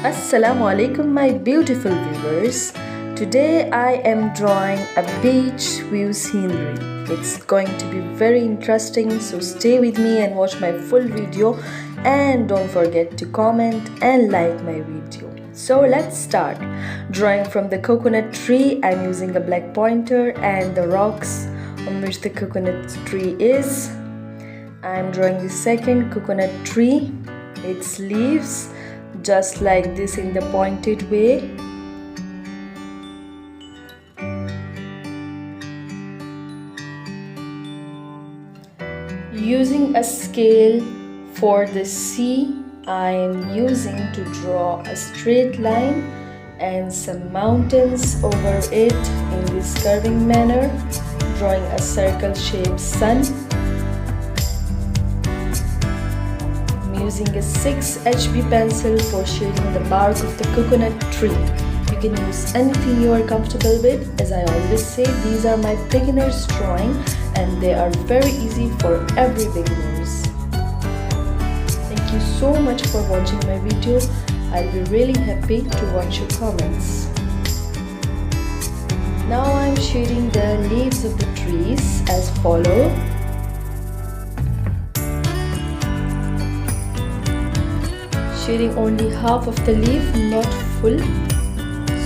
Assalamu alaikum my beautiful viewers. Today I am drawing a beach view scenery. It's going to be very interesting, so stay with me and watch my full video, and don't forget to comment and like my video. So let's start. Drawing from the coconut tree, I'm using a black pointer and the rocks on which the coconut tree is. I'm drawing the second coconut tree, its leaves, just like this in the pointed way. Using a scale for the sea, I am using to draw a straight line and some mountains over it in this curving manner, drawing a circle shaped sun. Using a 6 HB pencil for shading the bark of the coconut tree. You can use anything you are comfortable with. As I always say, these are my beginner's drawing and they are very easy for every beginners. Thank you so much for watching my video. I'll be really happy to watch your comments. Now I'm shading the leaves of the trees as follows. Shading only half of the leaf, not full,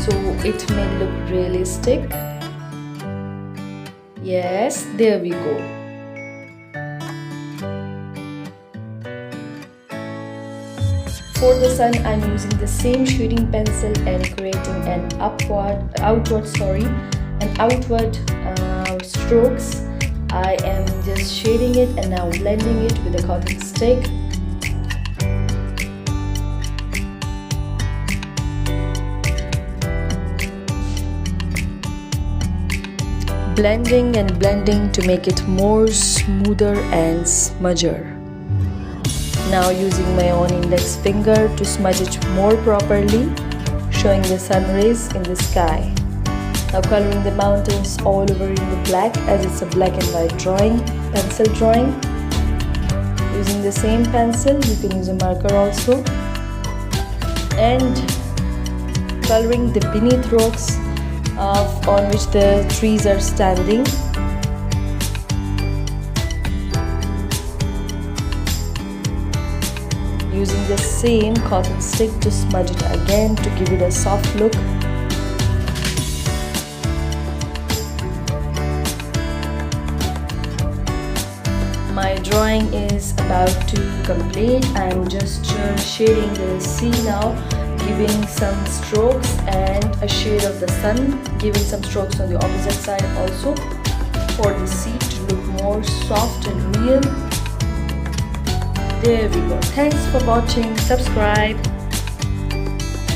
so it may look realistic. Yes, there we go. For the sun, I'm using the same shading pencil and creating an outward strokes. I am just shading it and now blending it with a cotton stick. Blending and blending to make it more smoother and smudger. Now using my own index finger to smudge it more properly, showing the sun rays in the sky. Now coloring the mountains all over in the black, as it's a black and white drawing, pencil drawing. Using the same pencil, you can use a marker also. And coloring the beneath rocks on which the trees are standing. Using the same cotton stick to smudge it again to give it a soft look. My drawing is about to complete. I'm just shading the sea now, giving some strokes and a shade of the sun, giving some strokes on the opposite side also for the sea to look more soft and real. There we go. Thanks for watching. Subscribe.